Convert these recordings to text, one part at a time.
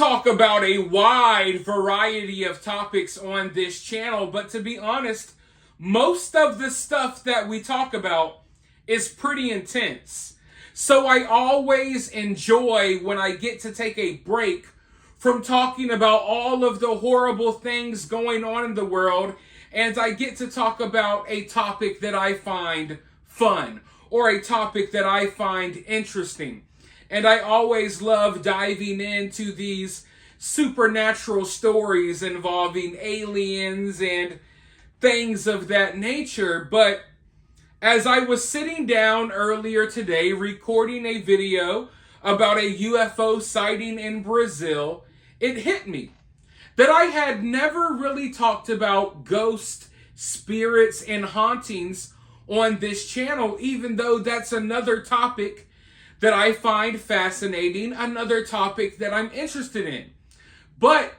talk about a wide variety of topics on this channel, but to be honest, most of the stuff that we talk about is pretty intense. So I always enjoy when I get to take a break from talking about all of the horrible things going on in the world, and I get to talk about a topic that I find fun or a topic that I find interesting. And I always love diving into these supernatural stories involving aliens and things of that nature. But as I was sitting down earlier today recording a video about a UFO sighting in Brazil, it hit me that I had never really talked about ghosts, spirits, and hauntings on this channel, even though that's another topic that I find fascinating, another topic that I'm interested in. But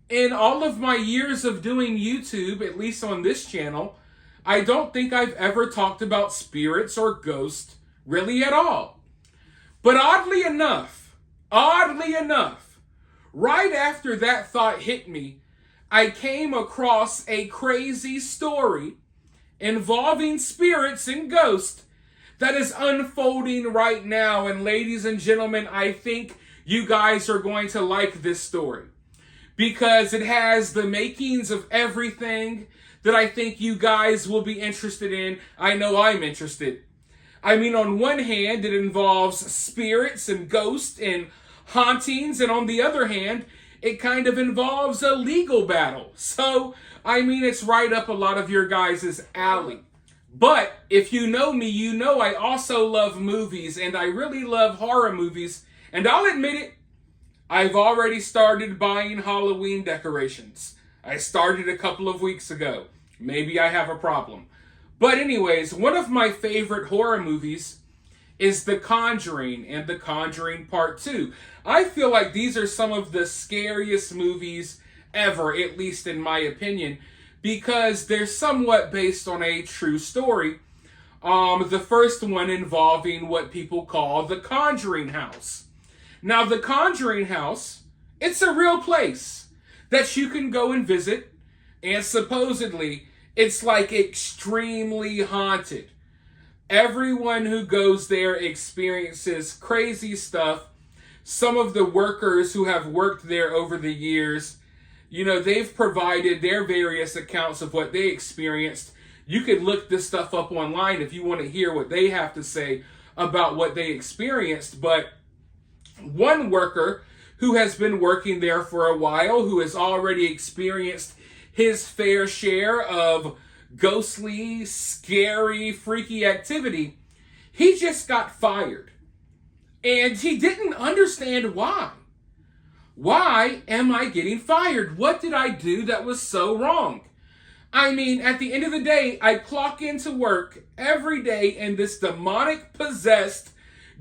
in all of my years of doing YouTube, at least on this channel, I don't think I've ever talked about spirits or ghosts really at all. But oddly enough, right after that thought hit me, I came across a crazy story involving spirits and ghosts that is unfolding right now. And ladies and gentlemen, I think you guys are going to like this story because it has the makings of everything that I think you guys will be interested in. I know I'm interested. I mean, on one hand, it involves spirits and ghosts and hauntings, and on the other hand, it kind of involves a legal battle. So, I mean, it's right up a lot of your guys' alley. But if you know me, you know I also love movies, and I really love horror movies. And I'll admit it, I've already started buying Halloween decorations. I started a couple of weeks ago. Maybe I have a problem. But anyways, one of my favorite horror movies is The Conjuring and The Conjuring Part 2. I feel like these are some of the scariest movies ever, at least in my opinion, because they're somewhat based on a true story. The first one involving what people call the Conjuring House. Now, the Conjuring House, it's a real place that you can go and visit, and supposedly it's like extremely haunted. Everyone who goes there experiences crazy stuff. Some of the workers who have worked there over the years, you know, they've provided their various accounts of what they experienced. You can look this stuff up online if you want to hear what they have to say about what they experienced. But one worker who has been working there for a while, who has already experienced his fair share of ghostly, scary, freaky activity, he just got fired. And he didn't understand why. Why am I getting fired? What did I do that was so wrong? I mean, at the end of the day, I clock into work every day in this demonic, possessed,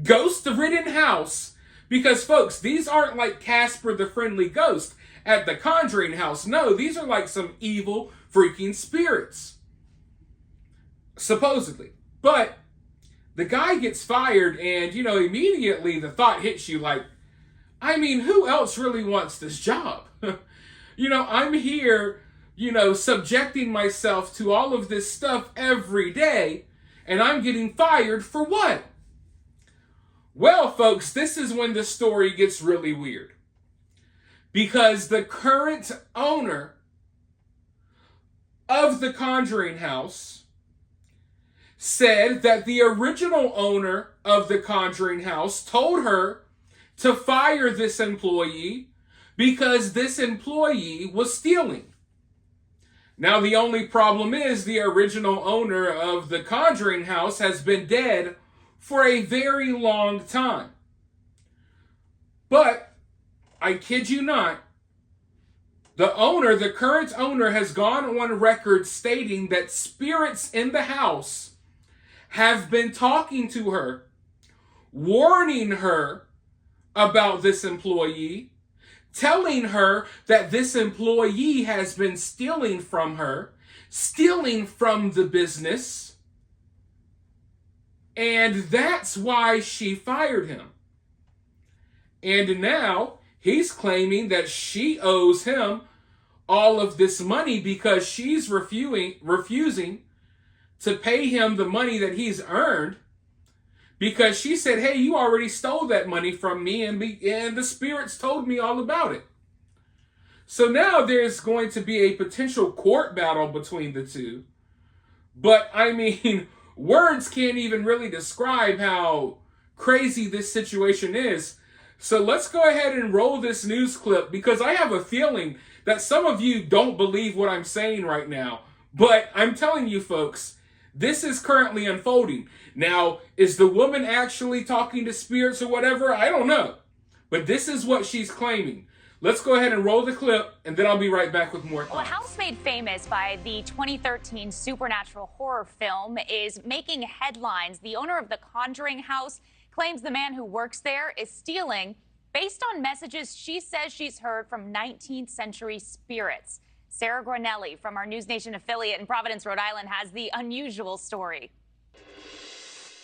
ghost-ridden house. Because, folks, these aren't like Casper the Friendly Ghost at the Conjuring House. No, these are like some evil, freaking spirits. Supposedly. But the guy gets fired, and, you know, immediately the thought hits you like, I mean, who else really wants this job? You know, I'm here, you know, subjecting myself to all of this stuff every day, and I'm getting fired for what? Well, folks, this is when the story gets really weird. Because the current owner of the Conjuring House said that the original owner of the Conjuring House told her to fire this employee because this employee was stealing. Now, the only problem is the original owner of the Conjuring House has been dead for a very long time. But, I kid you not, the current owner has gone on record stating that spirits in the house have been talking to her, warning her about this employee, telling her that this employee has been stealing from her, stealing from the business, and that's why she fired him. And now He's claiming that she owes him all of this money because she's refusing to pay him the money that he's earned, because she said, hey, you already stole that money from me, and the spirits told me all about it. So now there's going to be a potential court battle between the two. But I mean, words can't even really describe how crazy this situation is. So let's go ahead and roll this news clip, because I have a feeling that some of you don't believe what I'm saying right now. But I'm telling you folks, this is currently unfolding. Now, is the woman actually talking to spirits or whatever? I don't know. But this is what she's claiming. Let's go ahead and roll the clip, and then I'll be right back with more. Well, a house made famous by the 2013 supernatural horror film is making headlines. The owner of the Conjuring house claims the man who works there is stealing based on messages she says she's heard from 19th century spirits. Sarah Granelli from our News Nation affiliate in Providence, Rhode Island, has the unusual story.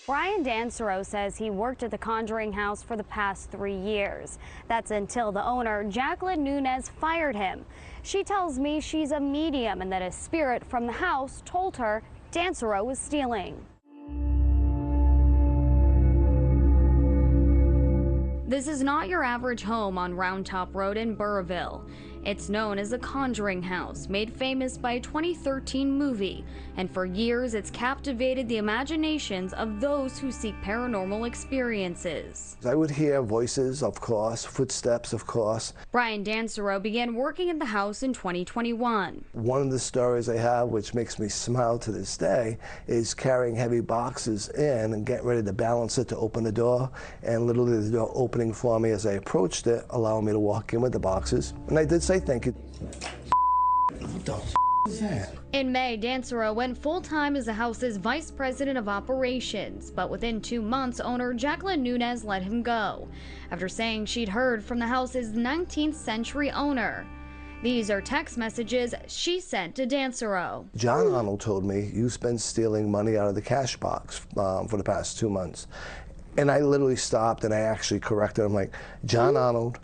Brian Dansero says he worked at the Conjuring house for the past 3 years. That's until the owner, Jacqueline Nunez, fired him. She tells me she's a medium and that a spirit from the house told her Dansero was stealing. This is not your average home on Round Top Road in Burrillville. It's known as the Conjuring house, made famous by a 2013 movie, and for years it's captivated the imaginations of those who seek paranormal experiences. I would hear voices, of course, footsteps, of course. Brian Dansero began working at the house in 2021. One of the stories I have, which makes me smile to this day, is carrying heavy boxes in and getting ready to balance it to open the door, and literally the door opening for me as I approached it, allowing me to walk in with the boxes. And I did say thank you. What the is that? In May, Dansero went full-time as the house's vice president of operations, but within 2 months, owner Jacqueline Nunez let him go after saying she'd heard from the house's 19th century owner. These are text messages she sent to Dansero. John Arnold told me, you've been stealing money out of the cash box for the past 2 months. And I literally stopped and I actually corrected him, like, John Arnold,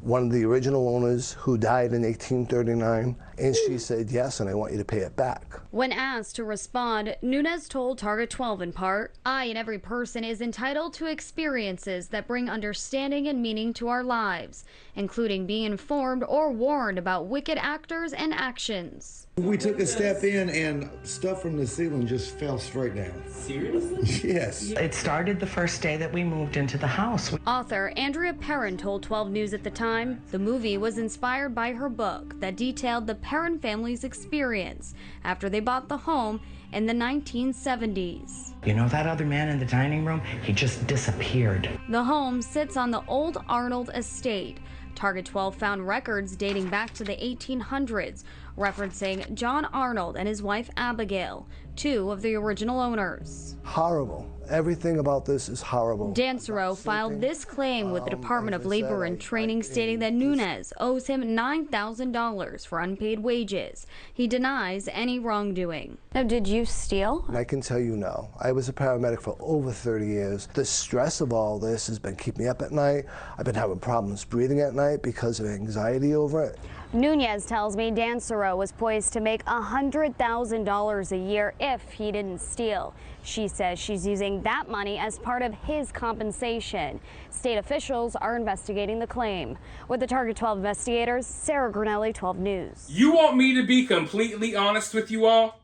one of the original owners who died in 1839, and she said yes, and I want you to pay it back. When asked to respond, Nunez told Target 12 in part, I and every person is entitled to experiences that bring understanding and meaning to our lives, including being informed or warned about wicked actors and actions. We took a step in and stuff from the ceiling just fell straight down. Seriously? Yes. It started the first day that we moved into the house. Author Andrea Perrin told 12 News at the time the movie was inspired by her book that detailed the Perrin family's experience after they bought the home in the 1970s. You know that other man in the dining room? He just disappeared. The home sits on the old Arnold estate. Target 12 found records dating back to the 1800s, referencing John Arnold and his wife Abigail, 2 of the original owners. Horrible. Everything about this is horrible. Dansero filed this claim with the Department of Labor and Training, stating that Nunez owes him $9,000 for unpaid wages. He denies any wrongdoing. Now, did you steal? I can tell you no. I was a paramedic for over 30 years. The stress of all this has been keeping me up at night. I've been having problems breathing at night because of anxiety over it. Nunez tells me Dansero was poised to make $100,000 a year if he didn't steal. She says she's using that money as part of his compensation. State officials are investigating the claim. With the Target 12 investigators, Sarah Granelli, 12 News. You want me to be completely honest with you all?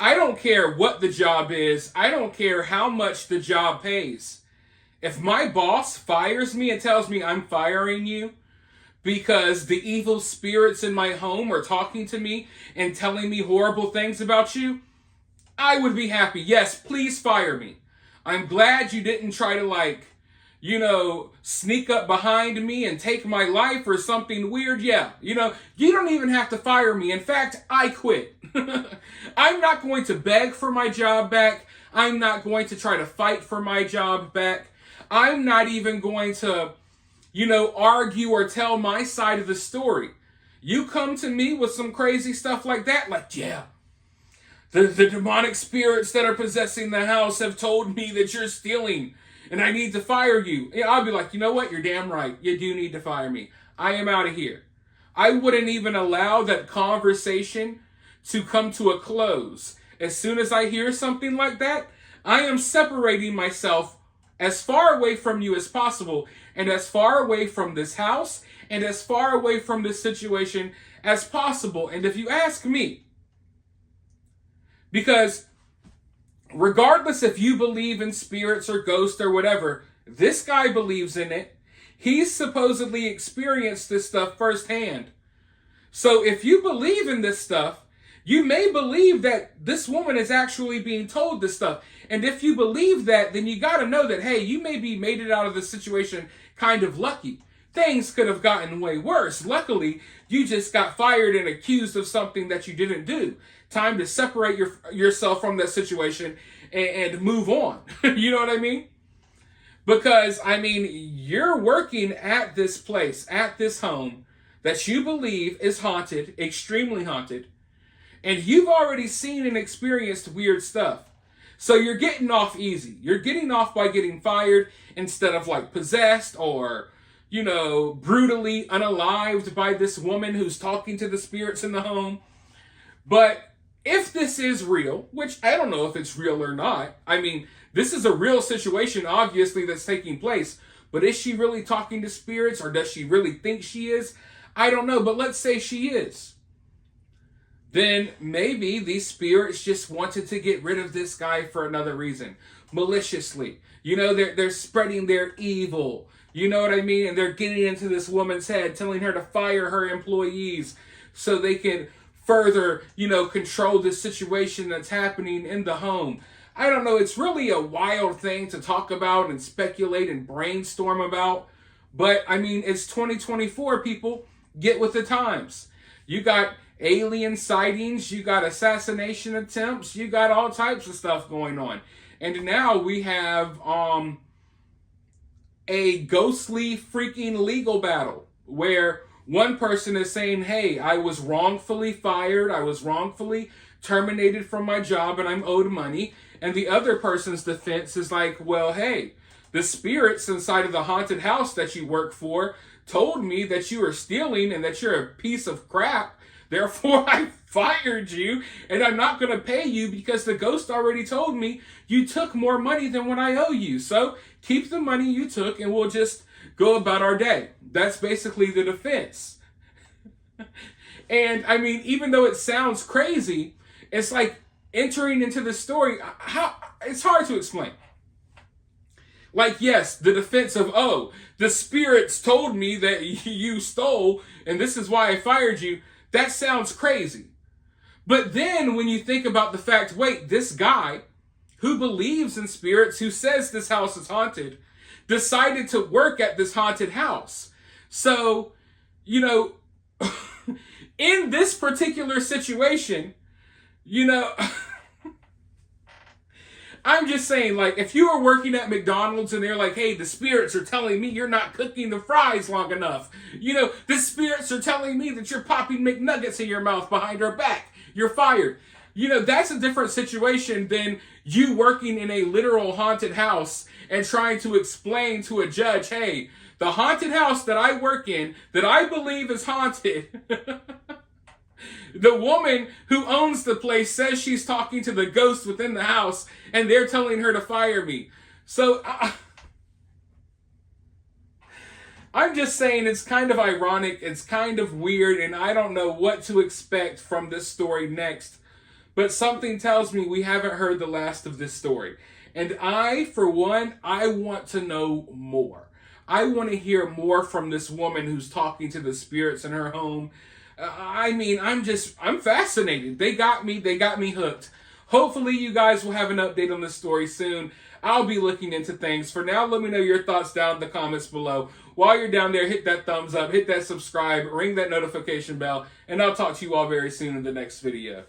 I don't care what the job is. I don't care how much the job pays. If my boss fires me and tells me I'm firing you because the evil spirits in my home are talking to me and telling me horrible things about you, I would be happy. Yes, please fire me. I'm glad you didn't try to, sneak up behind me and take my life or something weird. Yeah, you don't even have to fire me. In fact, I quit. I'm not going to beg for my job back. I'm not going to try to fight for my job back. I'm not even going to argue or tell my side of the story. You come to me with some crazy stuff like that, the demonic spirits that are possessing the house have told me that you're stealing and I need to fire you. Yeah, I'll be like, you know what? You're damn right. You do need to fire me. I am out of here. I wouldn't even allow that conversation to come to a close. As soon as I hear something like that, I am separating myself as far away from you as possible, and as far away from this house, and as far away from this situation as possible. And if you ask me, because regardless if you believe in spirits or ghosts or whatever, this guy believes in it. He's supposedly experienced this stuff firsthand. So if you believe in this stuff, you may believe that this woman is actually being told this stuff. And if you believe that, then you got to know that, hey, you maybe made it out of this situation kind of lucky. Things could have gotten way worse. Luckily, you just got fired and accused of something that you didn't do. Time to separate yourself from that situation and move on. You know what I mean? Because, I mean, you're working at this place, at this home that you believe is haunted, extremely haunted. And you've already seen and experienced weird stuff. So you're getting off easy. You're getting off by getting fired instead of like possessed or, you know, brutally unalived by this woman who's talking to the spirits in the home. But if this is real, which I don't know if it's real or not. I mean, this is a real situation, obviously, that's taking place. But is she really talking to spirits, or does she really think she is? I don't know, but let's say she is. Then maybe these spirits just wanted to get rid of this guy for another reason. Maliciously. You know, they're spreading their evil. You know what I mean? And they're getting into this woman's head, telling her to fire her employees so they can further, you know, control this situation that's happening in the home. I don't know. It's really a wild thing to talk about and speculate and brainstorm about. But, I mean, it's 2024, people. Get with the times. You got alien sightings, you got assassination attempts, you got all types of stuff going on. And now we have a ghostly freaking legal battle where one person is saying, hey, I was wrongfully fired, I was wrongfully terminated from my job and I'm owed money. And the other person's defense is like, well, hey, the spirits inside of the haunted house that you work for told me that you were stealing and that you're a piece of crap. Therefore, I fired you, and I'm not going to pay you because the ghost already told me you took more money than what I owe you. So keep the money you took, and we'll just go about our day. That's basically the defense. And, I mean, even though it sounds crazy, it's like entering into the story, it's hard to explain. Like, yes, the defense of, oh, the spirits told me that you stole, and this is why I fired you. That sounds crazy. But then when you think about the fact, wait, this guy who believes in spirits, who says this house is haunted, decided to work at this haunted house. So, you know, in this particular situation, you know, I'm just saying, like, if you were working at McDonald's and they're like, hey, the spirits are telling me you're not cooking the fries long enough. You know, the spirits are telling me that you're popping McNuggets in your mouth behind our back. You're fired. You know, that's a different situation than you working in a literal haunted house and trying to explain to a judge, hey, the haunted house that I work in, that I believe is haunted, the woman who owns the place says she's talking to the ghost within the house and they're telling her to fire me. So I'm just saying it's kind of ironic, it's kind of weird, and I don't know what to expect from this story next. But something tells me we haven't heard the last of this story. And I, for one, I want to know more. I want to hear more from this woman who's talking to the spirits in her home. I mean, I'm fascinated. They got me hooked. Hopefully you guys will have an update on this story soon. I'll be looking into things. For now, let me know your thoughts down in the comments below. While you're down there, hit that thumbs up, hit that subscribe, ring that notification bell, and I'll talk to you all very soon in the next video.